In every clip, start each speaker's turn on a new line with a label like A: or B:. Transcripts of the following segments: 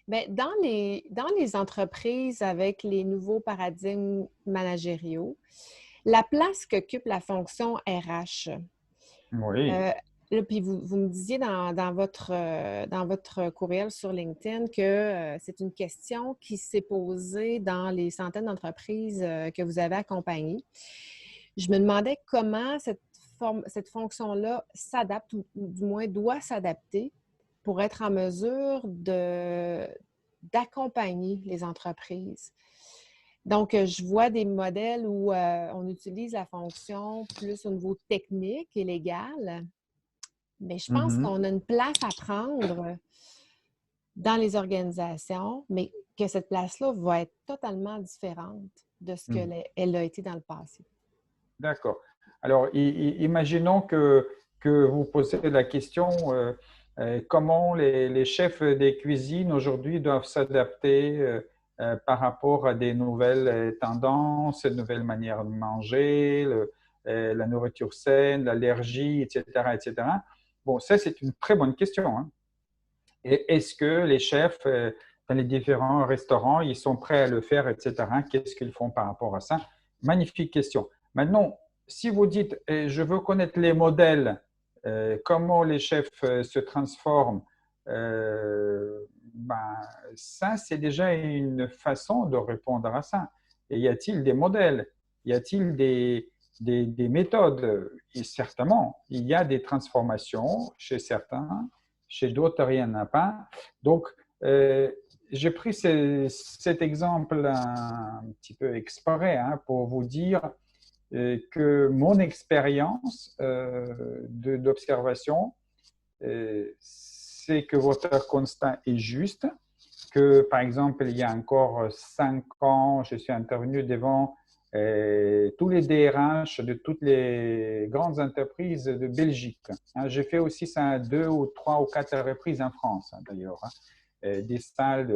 A: Bien, dans les entreprises avec les nouveaux paradigmes managériaux, la place qu'occupe la fonction RH,
B: Oui.
A: euh, là, puis vous me disiez dans votre courriel sur LinkedIn que c'est une question qui s'est posée dans les centaines d'entreprises que vous avez accompagnées. Je me demandais comment cette fonction-là s'adapte ou du moins doit s'adapter pour être en mesure d'accompagner les entreprises. Donc, je vois des modèles où on utilise la fonction plus au niveau technique et légal, mais je pense
B: Mhm.
A: qu'on a une place à prendre dans les organisations, mais que cette place-là va être totalement différente de ce
B: Mhm.
A: qu'elle a été dans le passé.
B: D'accord. Alors, imaginons que vous posez la question comment les chefs des cuisines aujourd'hui doivent s'adapter par rapport à des nouvelles tendances, de nouvelles manières de manger, la nourriture saine, l'allergie, etc., etc. Bon, ça, c'est une très bonne question, hein. Et est-ce que les chefs dans les différents restaurants, ils sont prêts à le faire, etc. Qu'est-ce qu'ils font par rapport à ça? Magnifique question. Maintenant, si vous dites, je veux connaître les modèles, comment les chefs se transforment, euh, ben, ça, c'est déjà une façon de répondre à ça. Et y a-t-il des modèles? Y a-t-il des méthodes? Et certainement, il y a des transformations chez certains, chez d'autres, il n'y en a pas. Donc, euh, j'ai pris cet exemple un petit peu exprès hein, pour vous dire que mon expérience d'observation, c'est que votre constat est juste, que par exemple, il y a encore 5 ans, je suis intervenu devant tous les DRH de toutes les grandes entreprises de Belgique. Hein, j'ai fait aussi ça à 2 ou 3 ou 4 reprises en France, hein, d'ailleurs, hein, des salles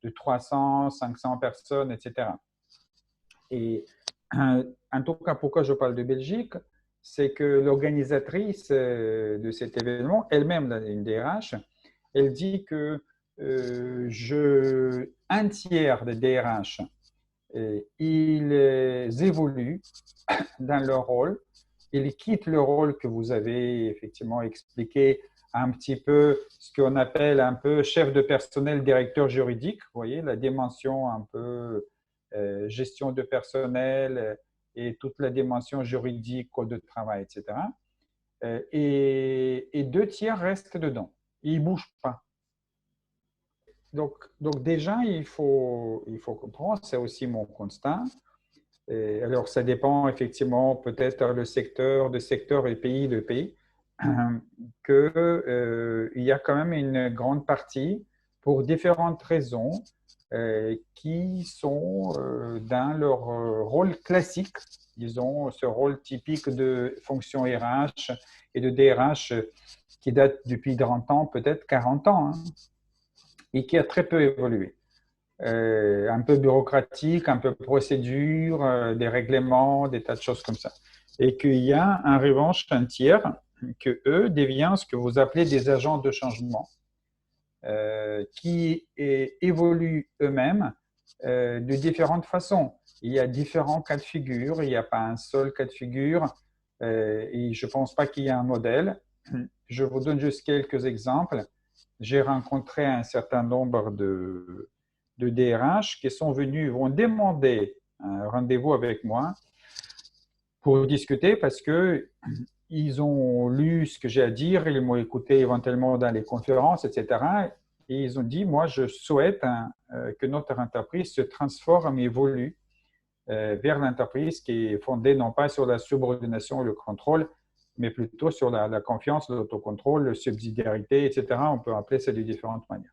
B: de 300, 500 personnes, etc. Et en tout cas, pourquoi je parle de Belgique, c'est que l'organisatrice de cet événement, elle-même, une DRH, elle dit que un tiers des DRH, ils évoluent dans leur rôle, ils quittent le rôle que vous avez effectivement expliqué un petit peu, ce qu'on appelle un peu chef de personnel, directeur juridique, vous voyez, la dimension un peu gestion de personnel et toute la dimension juridique, code de travail, etc. Et 2 tiers restent dedans. Ils ne bougent pas. Donc déjà, il faut comprendre, c'est aussi mon constat. Et alors, ça dépend effectivement peut-être le secteur de secteur et pays de pays, que, il y a quand même une grande partie, pour différentes raisons, qui sont dans leur rôle classique. Ils ont ce rôle typique de fonction RH et de DRH qui date depuis 30 ans, peut-être 40 ans, hein, et qui a très peu évolué. Un peu bureaucratique, un peu procédure, des règlements, des tas de choses comme ça. Et qu'il y a en revanche un tiers que eux deviennent ce que vous appelez des agents de changement, qui évoluent eux-mêmes de différentes façons. Il y a différents cas de figure, il n'y a pas un seul cas de figure, et je ne pense pas qu'il y ait un modèle. Je vous donne juste quelques exemples. J'ai rencontré un certain nombre de DRH qui sont venus, vont demander un rendez-vous avec moi pour discuter parce que ils ont lu ce que j'ai à dire, ils m'ont écouté éventuellement dans les conférences, etc. Et ils ont dit, moi, je souhaite que notre entreprise se transforme et évolue vers l'entreprise qui est fondée non pas sur la subordination et le contrôle, mais plutôt sur la confiance, l'autocontrôle, la subsidiarité, etc. On peut appeler ça de différentes manières.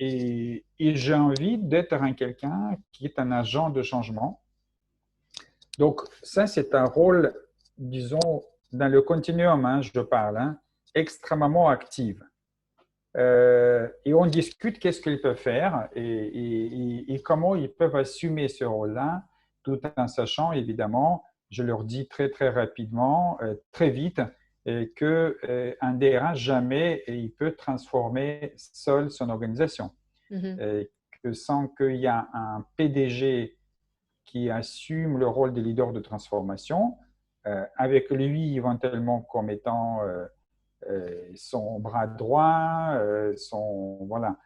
B: Et j'ai envie d'être quelqu'un qui est un agent de changement. Donc, ça, c'est un rôle, disons, dans le continuum, hein, je parle, hein, extrêmement actif. Et on discute qu'est-ce qu'ils peuvent faire et comment ils peuvent assumer ce rôle-là, tout en sachant, évidemment, je leur dis très, très rapidement, très vite, qu'un DRH, jamais il peut transformer seul son organisation.
A: Mhm.
B: que sans qu'il y ait un PDG qui assume le rôle de leader de transformation, avec lui éventuellement comme étant son bras droit, voilà.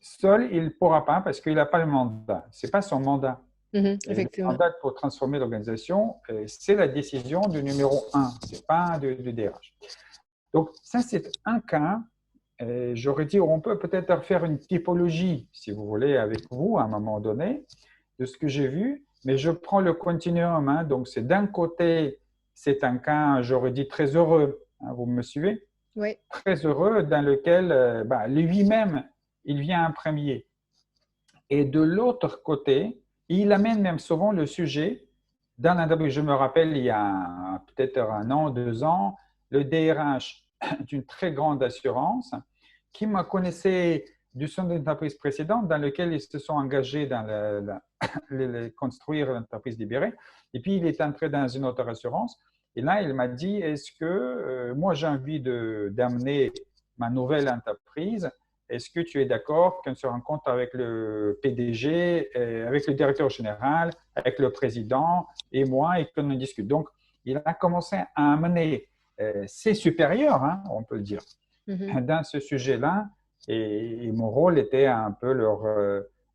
B: Seul, il ne pourra pas parce qu'il n'a pas le mandat. Ce n'est pas son mandat.
A: Mhm.
B: Le
A: Effectivement.
B: mandat pour transformer l'organisation, c'est la décision du numéro un, ce n'est pas du DRH. Donc, ça, c'est un cas. J'aurais dit, on peut peut-être faire une typologie, si vous voulez, avec vous à un moment donné, de ce que j'ai vu, mais je prends le continuum. Hein, donc, c'est d'un côté, c'est un cas, j'aurais dit, très heureux. Hein, vous me suivez?
A: Oui.
B: Très heureux, dans lequel lui-même, il vient en premier. Et de l'autre côté, il amène même souvent le sujet dans l'entreprise. Je me rappelle, il y a peut-être un an, 2 ans, le DRH d'une très grande assurance qui me connaissait du sein d'entreprise précédente dans lequel ils se sont engagés dans construire l'entreprise libérée. Et puis, il est entré dans une autre assurance. Et là, il m'a dit, est-ce que moi, j'ai envie d'amener ma nouvelle entreprise, est-ce que tu es d'accord qu'on se rencontre avec le PDG, avec le directeur général, avec le président et moi et qu'on en discute? Donc, il a commencé à amener ses supérieurs, hein, on peut le dire, dans ce sujet-là. Et mon rôle était un peu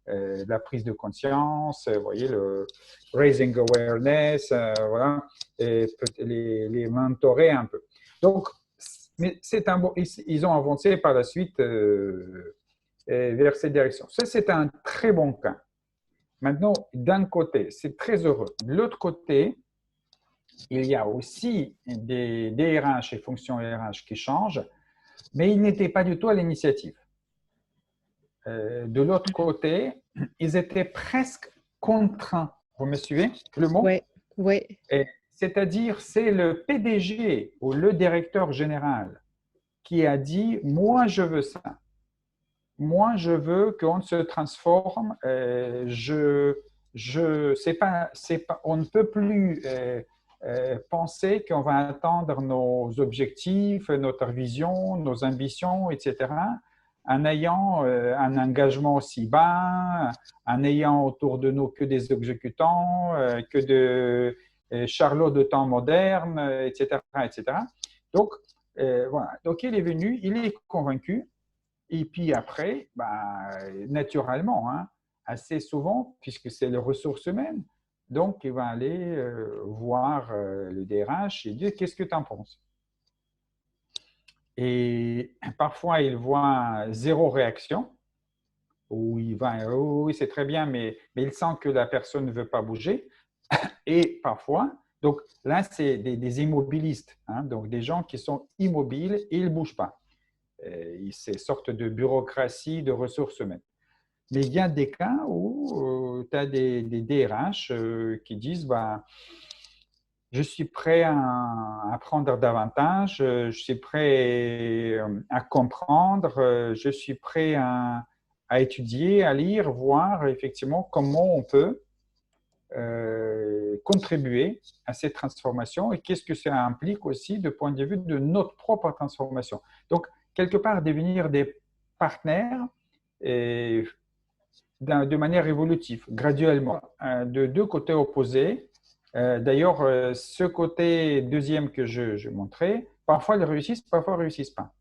B: la prise de conscience, vous voyez, le raising awareness, voilà, et les mentorer un peu. Donc, mais ils ont avancé par la suite vers cette direction. Ça, c'est un très bon cas. Maintenant, d'un côté, c'est très heureux. De l'autre côté, il y a aussi des RH et fonctions RH qui changent, mais ils n'étaient pas du tout à l'initiative. De l'autre côté, ils étaient presque contraints. Vous me suivez le mot?
A: Oui, oui.
B: C'est-à-dire, c'est le PDG ou le directeur général qui a dit, moi, je veux ça. Moi, je veux qu'on se transforme. On ne peut plus penser qu'on va atteindre nos objectifs, notre vision, nos ambitions, etc., en ayant un engagement aussi bas, en ayant autour de nous que des exécutants, que de charlots de temps modernes, etc., etc. Donc, voilà. Donc, il est venu, il est convaincu. Et puis après, naturellement, hein, assez souvent, puisque c'est les ressources humaines, donc il va aller voir le DRH et dire qu'est-ce que tu en penses. Et parfois, il voit zéro réaction, ou il va, oh, oui, c'est très bien, mais il sent que la personne ne veut pas bouger. Et parfois, donc là, c'est des immobilistes, hein, donc des gens qui sont immobiles et ils ne bougent pas. C'est une sorte de bureaucratie de ressources humaines. Mais il y a des cas où tu as des DRH qui disent je suis prêt à apprendre davantage, je suis prêt à comprendre, je suis prêt à étudier, à lire, voir effectivement comment on peut contribuer à cette transformation et qu'est-ce que ça implique aussi du point de vue de notre propre transformation. Donc, quelque part, devenir des partenaires et de manière évolutive, graduellement, de deux côtés opposés. D'ailleurs, ce côté deuxième que je montrais, parfois ils réussissent, parfois ils ne réussissent pas.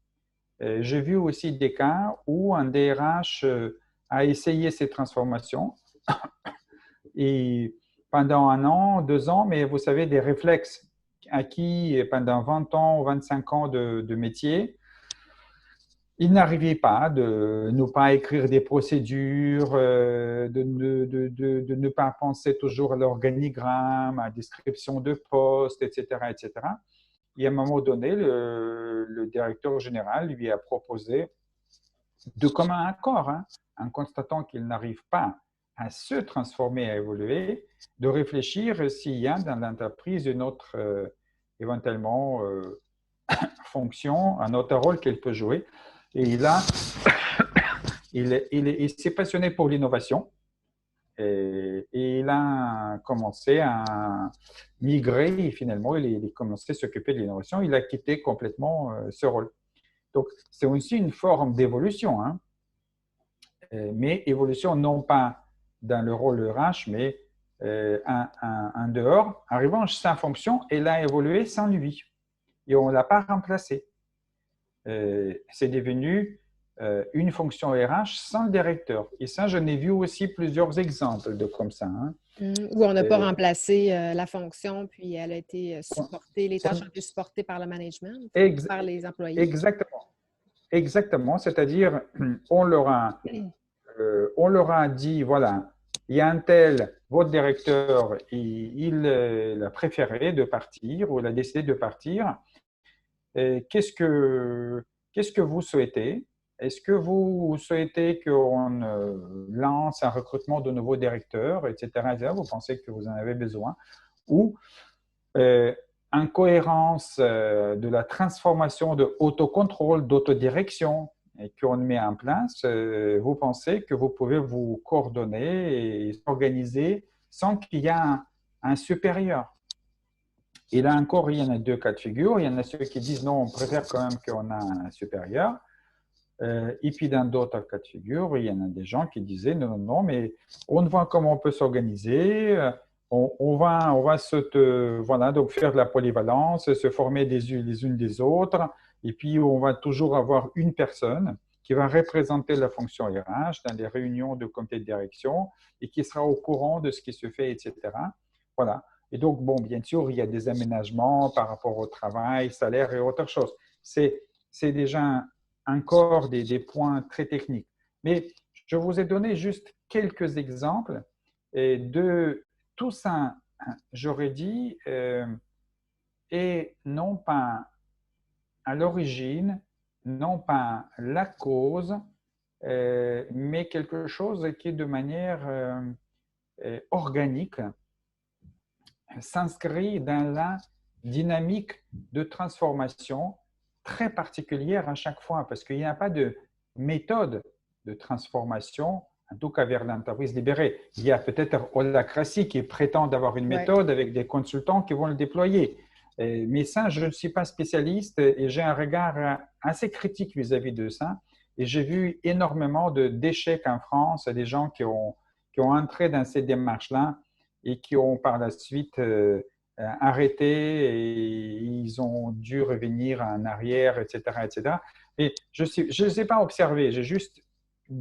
B: J'ai vu aussi des cas où un DRH a essayé ces transformations et pendant 1 an, 2 ans, mais vous savez, des réflexes acquis pendant 20 ans ou 25 ans de métier, ils n'arrivaient pas de ne pas écrire des procédures, de ne pas penser toujours à l'organigramme, à la description de poste, etc., etc. Et à un moment donné, le directeur général lui a proposé, de commun accord, hein, en constatant qu'il n'arrive pas à se transformer, à évoluer, de réfléchir s'il y a dans l'entreprise une autre, éventuellement, fonction, un autre rôle qu'elle peut jouer. Et là, il s'est passionné pour l'innovation et il a commencé à migrer et finalement, il a commencé à s'occuper de l'innovation. Il a quitté complètement ce rôle. Donc, c'est aussi une forme d'évolution, hein, mais évolution non pas dans le rôle RH, mais en dehors. En revanche, sa fonction, elle a évolué sans lui et on ne l'a pas remplacé. C'est devenu une fonction RH sans le directeur. Et ça, j'en ai vu aussi plusieurs exemples de comme ça. Hein.
A: Où on n'a pas remplacé la fonction, puis elle a été supportée, les tâches ont été supportées par le management, par les employés.
B: Exactement. Exactement. C'est-à-dire, on leur a dit, voilà, il y a un tel, votre directeur, il a préféré de partir ou il a décidé de partir. Qu'est-ce que vous souhaitez? Est-ce que vous souhaitez qu'on lance un recrutement de nouveaux directeurs, etc., etc. Vous pensez que vous en avez besoin? Ou en cohérence de la transformation de autocontrôle, d'autodirection qu'on met en place, vous pensez que vous pouvez vous coordonner et organiser sans qu'il y ait un supérieur. Et là encore, il y en a deux cas de figure. Il y en a ceux qui disent non, on préfère quand même qu'on a un supérieur. Et puis dans d'autres cas de figure, il y en a des gens qui disaient non, non, non, mais on voit comment on peut s'organiser. On va voilà, donc faire de la polyvalence, se former les unes des autres. Et puis, on va toujours avoir une personne qui va représenter la fonction RH dans les réunions de comité de direction et qui sera au courant de ce qui se fait, etc. Voilà. Et donc, bon, bien sûr, il y a des aménagements par rapport au travail, salaire et autre chose. C'est déjà encore des points très techniques. Mais je vous ai donné juste quelques exemples de tout ça, j'aurais dit, est non pas à l'origine, non pas la cause, mais quelque chose qui, de manière organique, s'inscrit dans la dynamique de transformation très particulière à chaque fois, parce qu'il n'y a pas de méthode de transformation, en tout cas vers l'entreprise libérée. Il y a peut-être Holacracy qui prétend avoir une méthode avec des consultants qui vont le déployer. Mais ça, je ne suis pas spécialiste et j'ai un regard assez critique vis-à-vis de ça. Et j'ai vu énormément d'échecs en France, des gens qui ont entré dans ces démarches-là et qui ont par la suite arrêté et ils ont dû revenir en arrière, etc., etc. Et je ne les ai pas observés,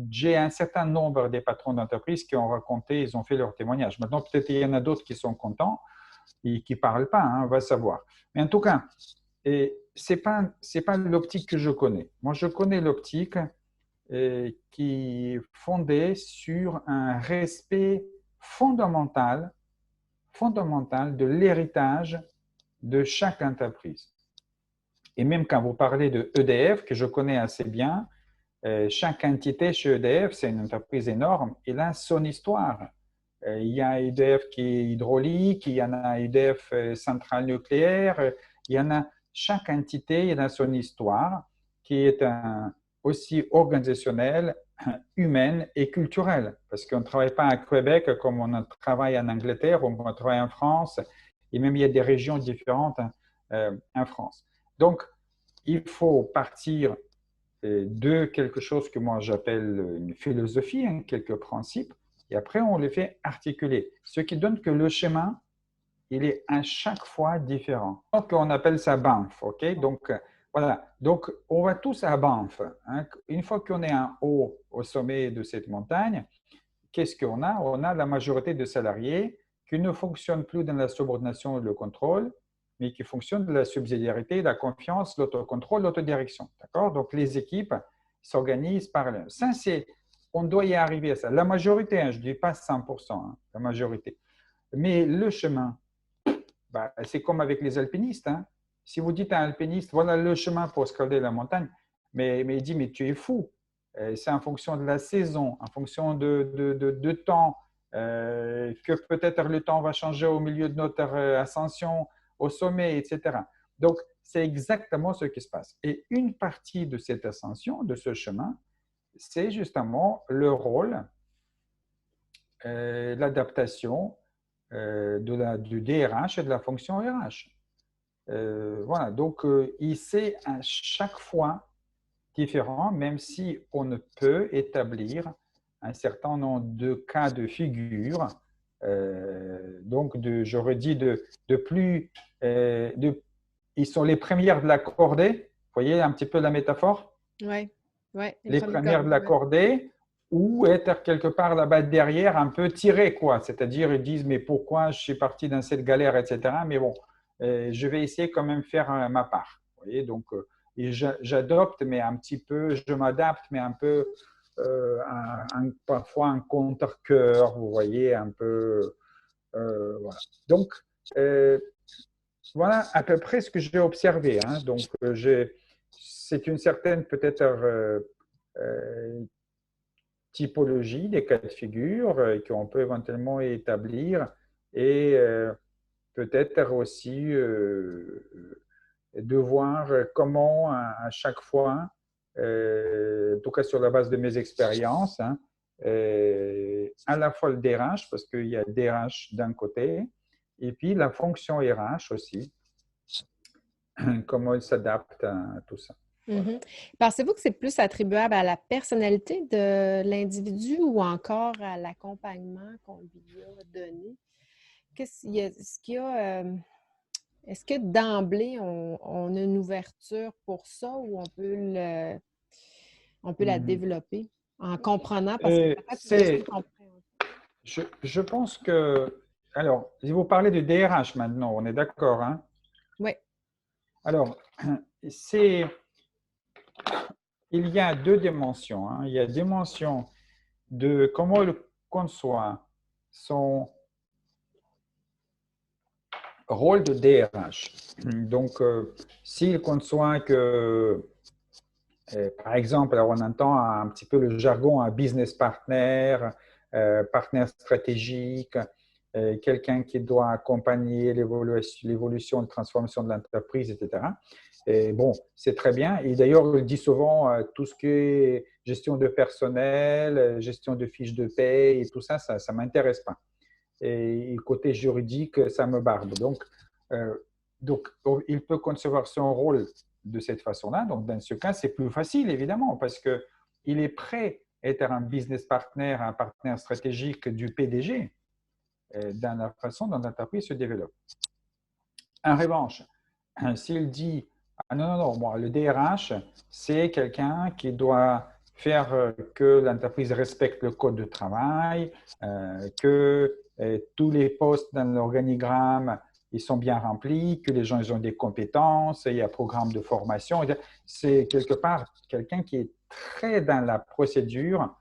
B: j'ai un certain nombre des patrons d'entreprise qui ont raconté, ils ont fait leur témoignage. Maintenant, peut-être il y en a d'autres qui sont contents et qui ne parlent pas, hein, on va savoir. Mais en tout cas, ce n'est pas l'optique que je connais. Moi, je connais l'optique qui est fondée sur un respect fondamental de l'héritage de chaque entreprise. Et même quand vous parlez de EDF, que je connais assez bien, chaque entité chez EDF, c'est une entreprise énorme, elle a son histoire. Il y a EDF qui est hydraulique, il y en a EDF centrale nucléaire, il y en a, chaque entité, il a son histoire qui est aussi organisationnelle, humaine et culturelle. Parce qu'on ne travaille pas à Québec comme on travaille en Angleterre, ou on travaille en France, et même il y a des régions différentes en France. Donc, il faut partir de quelque chose que moi j'appelle une philosophie, hein, quelques principes, et après on les fait articuler. Ce qui donne que le chemin, il est à chaque fois différent. Donc on appelle ça Banff, ok? Donc voilà, donc on va tous à Banff. Hein. Une fois qu'on est en haut, au sommet de cette montagne, qu'est-ce qu'on a? On a la majorité de salariés qui ne fonctionnent plus dans la subordination et le contrôle, mais qui fonctionnent de la subsidiarité, la confiance, l'autocontrôle, l'autodirection. D'accord? Donc, les équipes s'organisent par là. Ça, on doit y arriver à ça. La majorité, hein, je ne dis pas 100%, hein, la majorité. Mais le chemin, bah, c'est comme avec les alpinistes. Hein. Si vous dites à un alpiniste, voilà le chemin pour escalader la montagne, mais il dit, mais tu es fou. C'est en fonction de la saison, en fonction de temps, que peut-être le temps va changer au milieu de notre ascension au sommet, etc. Donc, c'est exactement ce qui se passe. Et une partie de cette ascension, de ce chemin, c'est justement le rôle, l'adaptation du DRH et de la fonction RH. Voilà, donc il sait à chaque fois différent, même si on ne peut établir un certain nombre de cas de figure, donc j'aurais dit de plus, ils sont les premières de la cordée, vous voyez un petit peu la métaphore?
A: Oui, oui, les
B: Les
A: premiers
B: premières de
A: cordées,
B: la
A: ouais.
B: cordée, ou être quelque part là-bas derrière, un peu tiré, quoi. C'est-à-dire, ils disent, mais pourquoi je suis parti dans cette galère, etc. Mais bon, je vais essayer quand même faire ma part. Vous voyez, donc, et j'adopte, mais un petit peu, je m'adapte, mais un peu, parfois un contre-cœur, vous voyez, un peu, voilà. Donc, voilà à peu près ce que j'ai observé. Hein. Donc, c'est une certaine peut-être typologie des cas de figure qu'on peut éventuellement établir et peut-être aussi de voir comment à chaque fois, en tout cas sur la base de mes expériences, hein, à la fois le DRH, parce qu'il y a DRH d'un côté, et puis la fonction RH aussi, comment elle s'adapte à tout ça. Voilà.
A: Mhm. Pensez-vous que c'est plus attribuable à la personnalité de l'individu ou encore à l'accompagnement qu'on lui a donné? Est-ce qu'il y a, est-ce que d'emblée, on a une ouverture pour ça ou on peut la développer en comprenant? Parce que peut-être une question de
B: C'est,
A: compréhension.
B: je pense que, alors, si vous parlez de DRH maintenant, on est d'accord, hein?
A: Oui.
B: Alors, c'est, il y a deux dimensions. Hein. Il y a la dimension de comment il conçoit son rôle de DRH. Donc, s'il conçoit que, par exemple, alors on entend un petit peu le jargon, un business partner, partenaire stratégique, quelqu'un qui doit accompagner l'évolution et la transformation de l'entreprise, etc. Et bon, c'est très bien. Et d'ailleurs, il dit souvent tout ce qui est gestion de personnel, gestion de fiches de paie et tout ça, ça ne m'intéresse pas. Et côté juridique, ça me barbe. Euh, donc, il peut concevoir son rôle de cette façon-là. Donc, dans ce cas, c'est plus facile, évidemment, parce qu'il est prêt à être un business partner, un partenaire stratégique du PDG dans la façon dont l'entreprise se développe. En revanche, s'il dit ah non, non, non, moi, le DRH, c'est quelqu'un qui doit faire que l'entreprise respecte le code de travail, que tous les postes dans l'organigramme ils sont bien remplis, que les gens ils ont des compétences, il y a un programme de formation. C'est quelque part quelqu'un qui est très dans la procédure,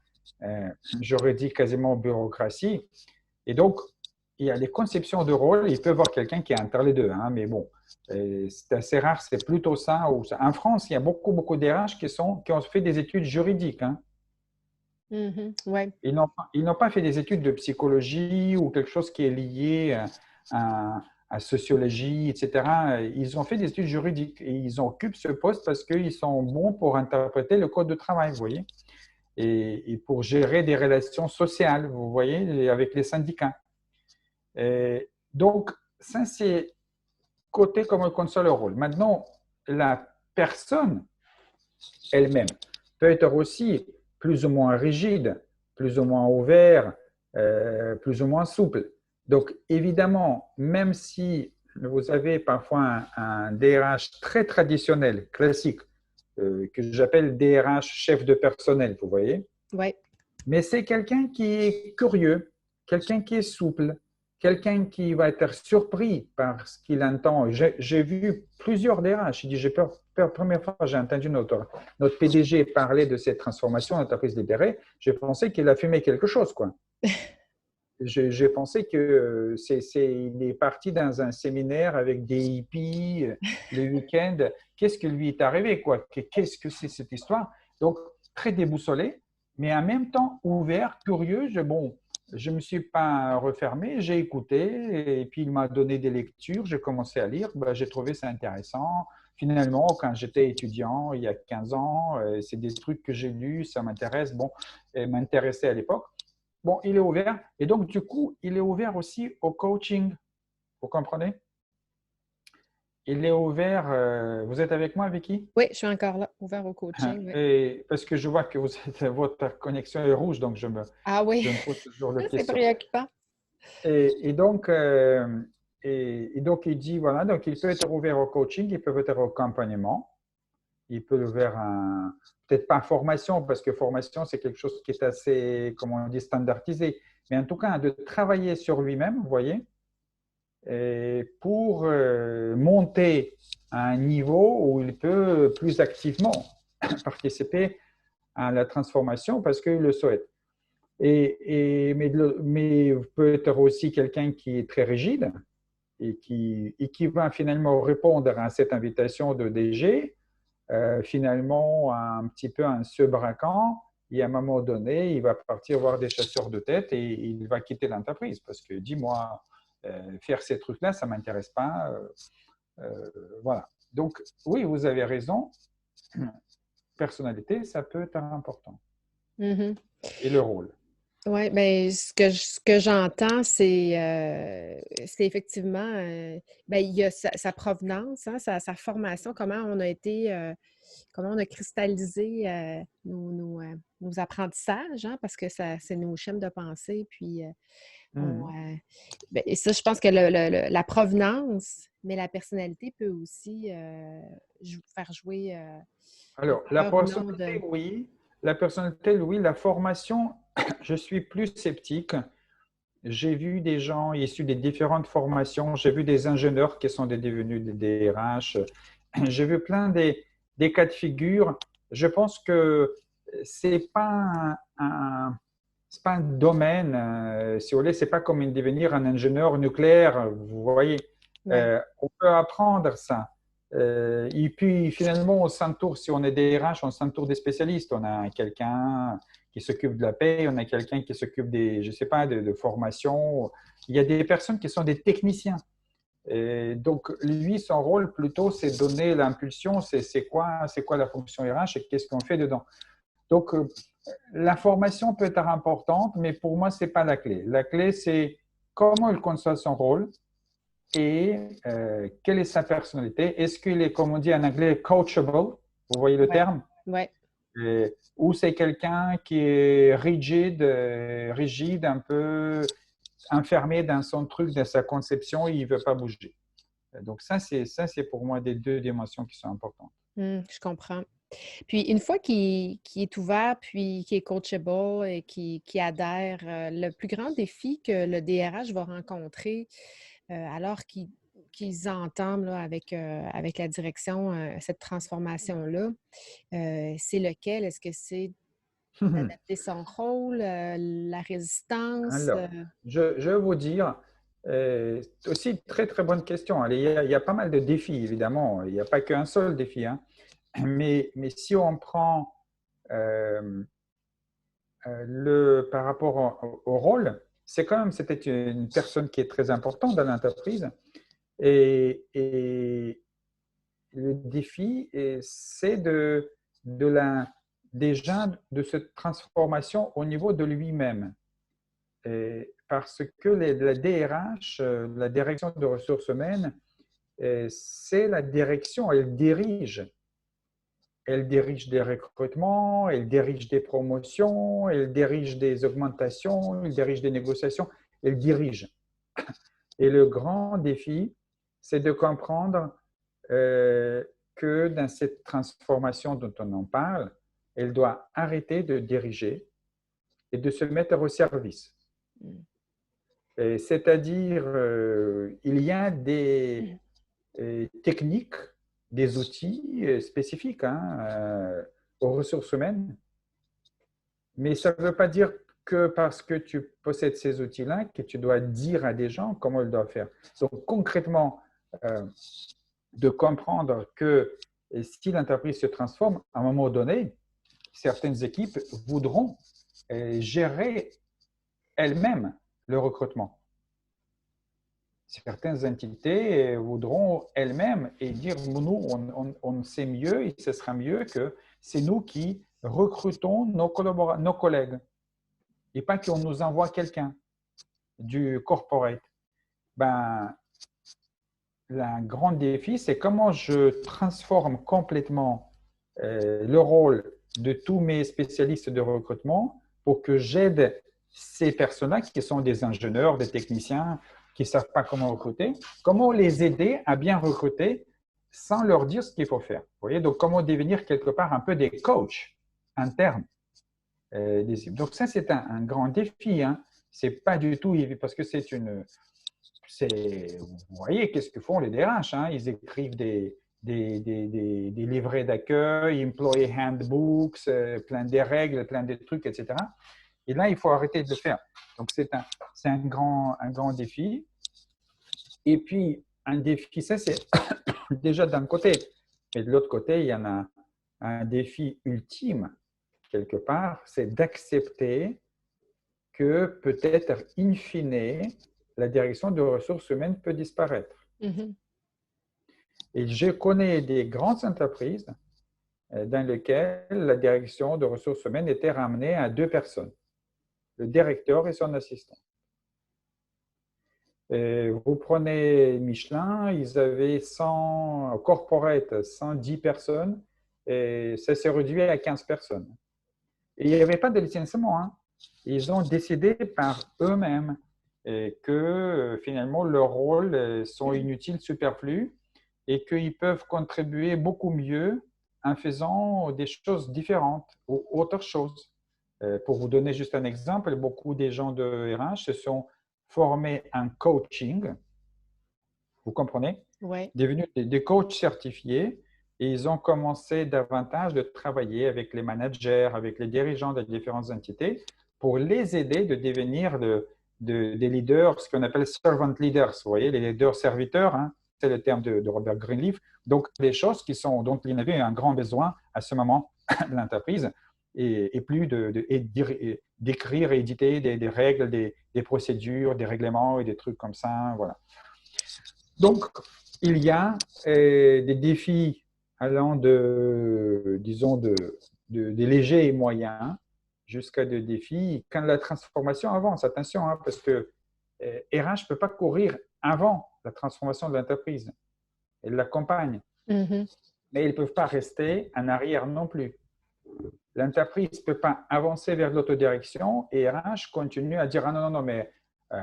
B: j'aurais dit quasiment bureaucratie. Et donc, il y a les conceptions de rôle, il peut y avoir quelqu'un qui est entre les deux, hein, mais bon, c'est assez rare, c'est plutôt ça. En France, il y a beaucoup, beaucoup d'RH qui ont fait des études juridiques. Hein.
A: Ouais.
B: Ils n'ont pas fait des études de psychologie ou quelque chose qui est lié à sociologie, etc. Ils ont fait des études juridiques et ils occupent ce poste parce qu'ils sont bons pour interpréter le code de travail, vous voyez, et pour gérer des relations sociales, vous voyez, avec les syndicats. Et donc, ça, c'est côté comment on conçoit le rôle. Maintenant, la personne elle-même peut être aussi plus ou moins rigide, plus ou moins ouvert, plus ou moins souple. Donc, évidemment, même si vous avez parfois un DRH très traditionnel, classique, que j'appelle DRH chef de personnel, vous voyez,
A: Ouais.
B: mais c'est quelqu'un qui est curieux, quelqu'un qui est souple, quelqu'un qui va être surpris par ce qu'il entend. J'ai vu plusieurs DRH. J'ai peur, première fois que j'ai entendu notre PDG parler de cette transformation d'entreprise libérée, j'ai pensé qu'il a fumé quelque chose, quoi. J'ai pensé que il est parti dans un séminaire avec des hippies le week-end. Qu'est-ce qui lui est arrivé, quoi? Qu'est-ce que c'est cette histoire? Donc, très déboussolé, mais en même temps ouvert, curieux. Bon, je ne me suis pas refermé, j'ai écouté et puis il m'a donné des lectures. J'ai commencé à lire, j'ai trouvé ça intéressant. Finalement, quand j'étais étudiant, il y a 15 ans, c'est des trucs que j'ai lus, ça m'intéresse. Bon, m'intéressait à l'époque. Bon, il est ouvert. Et donc, du coup, il est ouvert aussi au coaching. Vous comprenez? il est ouvert. Vous êtes avec moi, Vicky?
A: Oui, je suis encore là, ouvert au coaching. Oui.
B: Et parce que je vois que votre connexion est rouge, donc
A: Ah oui,
B: je me pose toujours la
A: c'est
B: question.
A: préoccupant.
B: Et donc, il dit, voilà, donc il peut être ouvert au coaching, il peut être au accompagnement, il peut être ouvert à, peut-être pas formation, parce que formation, c'est quelque chose qui est assez, comment on dit, standardisé, mais en tout cas, de travailler sur lui-même, vous voyez, et pour monter à un niveau où il peut plus activement participer à la transformation parce qu'il le souhaite. Mais peut être aussi quelqu'un qui est très rigide et qui va finalement répondre à cette invitation de DG, finalement un petit peu en se braquant, et à un moment donné, il va partir voir des chasseurs de tête et il va quitter l'entreprise parce que, dis-moi, faire ces trucs-là, ça ne m'intéresse pas. Voilà. Donc, oui, vous avez raison. Personnalité, ça peut être important.
A: Mhm.
B: Et le rôle.
A: Oui, bien, ce que j'entends, c'est effectivement, ben, il y a sa provenance, hein, sa formation, comment on a été, comment on a cristallisé nos apprentissages, hein, parce que c'est nos schèmes de pensée, puis ben, et ça, je pense que la provenance, mais la personnalité peut aussi faire jouer en
B: Alors, la
A: faveur ou non de...
B: personnalité, oui. La personnalité, oui. La formation, je suis plus sceptique. J'ai vu des gens issus des différentes formations. J'ai vu des ingénieurs qui sont devenus des DRH. J'ai vu plein des cas de figure. Je pense que c'est pas c'est pas un domaine, si vous voulez, c'est pas comme devenir un ingénieur nucléaire, vous voyez.
A: Ouais.
B: On peut apprendre ça. Et puis finalement, on s'entoure, si on est DRH, on s'entoure des spécialistes. On a quelqu'un qui s'occupe de la paie, on a quelqu'un qui s'occupe des, je sais pas, de formation. Il y a des personnes qui sont des techniciens. Et donc, lui, son rôle plutôt, c'est donner l'impulsion, c'est quoi la fonction RH et qu'est-ce qu'on fait dedans. Donc, la formation peut être importante, mais pour moi, ce n'est pas la clé. La clé, c'est comment il conçoit son rôle et quelle est sa personnalité. Est-ce qu'il est, comme on dit en anglais, coachable? Vous voyez le
A: Ouais.
B: terme?
A: Ouais.
B: Ou c'est quelqu'un qui est rigide, un peu enfermé dans son truc, dans sa conception, et il ne veut pas bouger. Donc, ça, c'est pour moi des deux dimensions qui sont importantes.
A: Je comprends. Puis une fois qu'il est ouvert, puis qu'il est coachable et qu'il adhère, le plus grand défi que le DRH va rencontrer alors qu'ils entament là, avec la direction cette transformation-là, c'est lequel? Est-ce que c'est d'adapter son rôle, la résistance?
B: Alors, je vais vous dire, c'est aussi une très très bonne question. Allez, il y a pas mal de défis, évidemment. Il n'y a pas qu'un seul défi, hein. Mais si on prend par rapport au rôle, c'est quand même, c'était une personne qui est très importante dans l'entreprise. Et le défi, c'est déjà de cette transformation au niveau de lui-même. Parce que la DRH, la direction de ressources humaines, c'est la direction, elle dirige. Elle dirige des recrutements, elle dirige des promotions, elle dirige des augmentations, elle dirige des négociations, elle dirige. Et le grand défi, c'est de comprendre que dans cette transformation dont on en parle, elle doit arrêter de diriger et de se mettre au service. C'est-à-dire, il y a des techniques, des outils spécifiques aux ressources humaines, mais ça ne veut pas dire que parce que tu possèdes ces outils-là que tu dois dire à des gens comment ils doivent faire. Donc concrètement, de comprendre que si l'entreprise se transforme, à un moment donné, certaines équipes voudront gérer elles-mêmes le recrutement. Certaines entités voudront elles-mêmes et dire nous, on sait mieux et ce sera mieux que c'est nous qui recrutons nos collègues et pas qu'on nous envoie quelqu'un du corporate. Ben, le grand défi, c'est comment je transforme complètement le rôle de tous mes spécialistes de recrutement pour que j'aide ces personnes-là qui sont des ingénieurs, des techniciens, qui ne savent pas comment recruter, comment les aider à bien recruter sans leur dire ce qu'il faut faire. Vous voyez, donc comment devenir quelque part un peu des coachs internes. Donc ça, c'est un grand défi. Hein. C'est pas du tout parce que vous voyez qu'est-ce que font les DRH. Hein. Ils écrivent des livrets d'accueil, employee handbooks, plein de règles, plein de trucs, etc. Et là, il faut arrêter de le faire. Donc, c'est un grand défi. Et puis, un défi, ça, c'est déjà d'un côté. Mais de l'autre côté, il y en a un défi ultime, quelque part, c'est d'accepter que peut-être, in fine, la direction de ressources humaines peut disparaître.
A: Mm-hmm.
B: Et je connais des grandes entreprises dans lesquelles la direction de ressources humaines était ramenée à 2 personnes, le directeur et son assistant. Et vous prenez Michelin, ils avaient 100 corporate, 110 personnes, et ça s'est réduit à 15 personnes. Et il n'y avait pas de licenciement. Hein. Ils ont décidé par eux-mêmes que finalement leurs rôles sont inutiles, superflus, et qu'ils peuvent contribuer beaucoup mieux en faisant des choses différentes ou autre chose. Pour vous donner juste un exemple, beaucoup des gens de RH se sont formés en coaching, vous comprenez,
A: Ouais.
B: devenus des coachs certifiés, et ils ont commencé davantage de travailler avec les managers, avec les dirigeants des différentes entités pour les aider de devenir des leaders, ce qu'on appelle servant leaders, vous voyez, les leaders serviteurs, hein, c'est le terme de Robert Greenleaf. Donc, des choses dont il y avait un grand besoin à ce moment de l'entreprise, et plus d'écrire et éditer des règles, des procédures, des règlements et des trucs comme ça, voilà. Donc, il y a des défis allant disons, des légers et moyens jusqu'à des défis quand la transformation avance. Attention, hein, parce que RH ne peut pas courir avant la transformation de l'entreprise. Elle l'accompagne.
A: Mm-hmm.
B: Mais ils ne peuvent pas rester en arrière non plus. L'entreprise ne peut pas avancer vers l'autodirection et RH continue à dire « Ah non, mais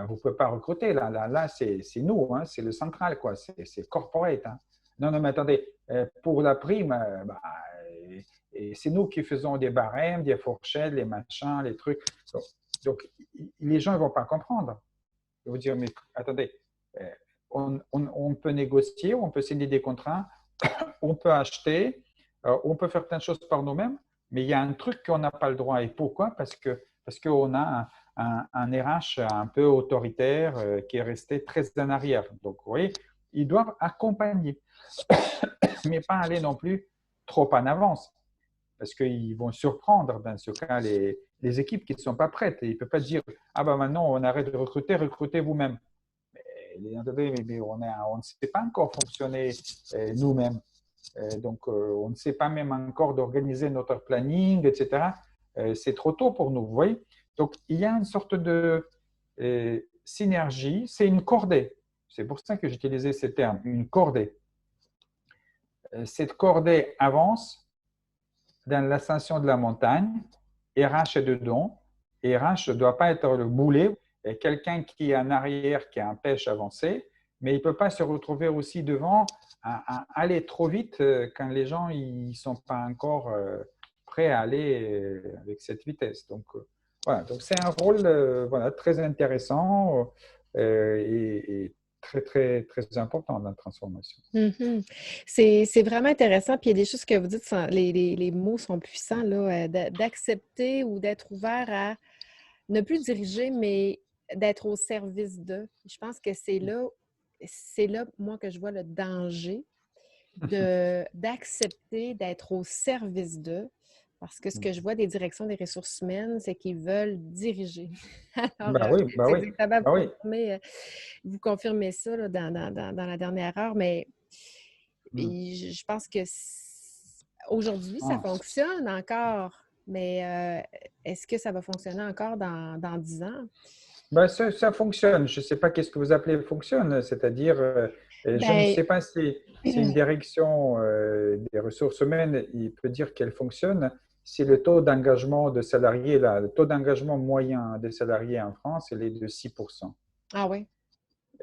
B: vous ne pouvez pas recruter, là c'est nous, hein, c'est le central, quoi, c'est corporate. Hein. Non, mais attendez, pour la prime, c'est nous qui faisons des barèmes, des fourchettes, les machins, les trucs. Donc les gens ne vont pas comprendre. Ils vont dire « Mais attendez, on peut négocier, on peut signer des contrats, on peut acheter, on peut faire plein de choses par nous-mêmes, mais il y a un truc qu'on n'a pas le droit. Et pourquoi? Parce qu'on a un RH un peu autoritaire qui est resté très en arrière. Donc, vous voyez, ils doivent accompagner, mais pas aller non plus trop en avance, parce qu'ils vont surprendre dans ce cas les équipes qui ne sont pas prêtes. Et ils ne peuvent pas dire « Ah ben maintenant, on arrête de recrutez vous-même ». Mais on ne sait pas encore fonctionner nous-mêmes. Donc, on ne sait pas même encore d'organiser notre planning, etc. C'est trop tôt pour nous, vous voyez. Donc, il y a une sorte de synergie. C'est une cordée. C'est pour ça que j'utilisais ce terme, une cordée. Cette cordée avance dans l'ascension de la montagne. RH est dedans. RH ne doit pas être le boulet. Quelqu'un qui est en arrière, qui empêche d'avancer, mais il ne peut pas se retrouver aussi devant à aller trop vite quand les gens ne sont pas encore prêts à aller avec cette vitesse. Donc, voilà. Donc, c'est un rôle voilà, très intéressant et très, très, très important dans la transformation.
A: Mm-hmm. C'est vraiment intéressant. Puis il y a des choses que vous dites, les mots sont puissants, là, d'accepter ou d'être ouvert à ne plus diriger, mais d'être au service d'eux. Je pense que c'est là, moi, que je vois le danger d'accepter d'être au service d'eux. Parce que ce que je vois des directions des ressources humaines, c'est qu'ils veulent diriger. Alors,
B: Bah oui, bah
A: c'est
B: oui,
A: exactement,
B: bah oui.
A: vous confirmez ça là, dans la dernière heure, mais
B: Mm.
A: je pense que aujourd'hui, ça fonctionne encore, mais est-ce que ça va fonctionner encore dans 10 ans?
B: Ben, ça fonctionne. Je ne sais pas qu'est-ce que vous appelez fonctionne, c'est-à-dire Et je ne
A: Ben,
B: sais pas si, si une direction des ressources humaines, il peut dire qu'elle fonctionne, si le taux d'engagement de salariés, là, le taux d'engagement moyen des salariés en France, il est de 6%.
A: ah oui.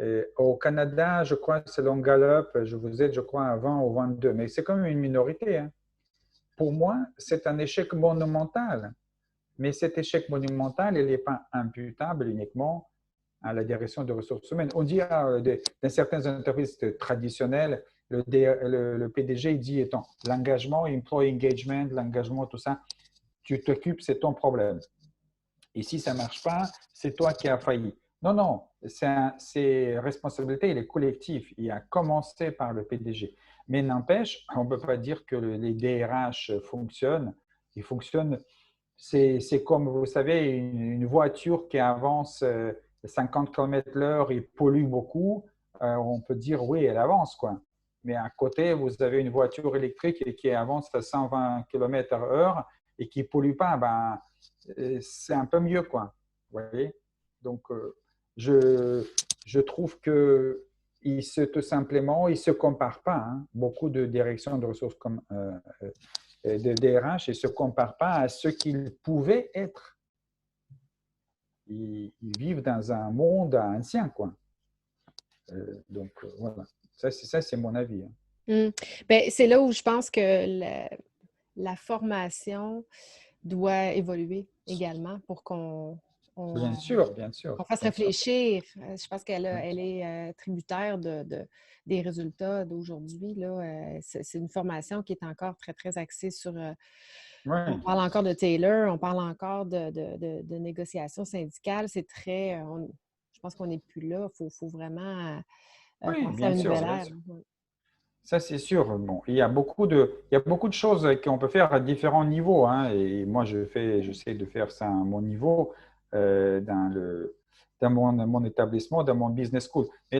B: Et au Canada, je crois, selon Gallup, vous êtes, je crois, à 20 ou 22, mais c'est quand même une minorité, hein. Pour moi, c'est un échec monumental. Mais cet échec monumental, il n'est pas imputable uniquement à la direction des ressources humaines. On dit dans certaines entreprises traditionnelles, le PDG il dit étant l'engagement, employee engagement, l'engagement, tout ça, tu t'occupes, c'est ton problème. Et si ça ne marche pas, c'est toi qui as failli. Non, non, c'est responsabilité, il est collectif. Il a commencé par le PDG. Mais n'empêche, on ne peut pas dire que les DRH fonctionnent. Ils fonctionnent, c'est comme, vous savez, une voiture qui avance 50 km/h et pollue beaucoup. On peut dire, oui, elle avance, quoi. Mais à côté, vous avez une voiture électrique qui avance à 120 km/h et qui ne pollue pas. Ben, c'est un peu mieux, quoi. Vous voyez? Donc, je trouve que tout simplement, ils ne se comparent pas, hein. Beaucoup de directions de ressources comme de DRH, ils ne se comparent pas à ce qu'ils pouvaient être. Ils vivent dans un monde ancien, quoi. Donc, voilà. Ça, c'est mon avis, hein.
A: Ben, c'est là où je pense que la formation doit évoluer également pour
B: Bien
A: on,
B: sûr, bien sûr,
A: qu'on fasse
B: bien sûr.
A: réfléchir. Je pense elle est tributaire des résultats d'aujourd'hui. Là. C'est une formation qui est encore très, très axée sur. On
B: Oui,
A: parle encore de Taylor, on parle encore de négociations syndicales. C'est très. Je pense qu'on n'est plus là. Il faut vraiment
B: oui,
A: penser à
B: bien
A: une
B: sûr,
A: nouvelle
B: bien
A: ère.
B: sûr.
A: Ouais.
B: Ça, c'est sûr. Bon, il y a beaucoup de choses qu'on peut faire à différents niveaux, hein, et moi, j'essaie de faire ça à mon niveau dans mon établissement, dans mon business school. Mais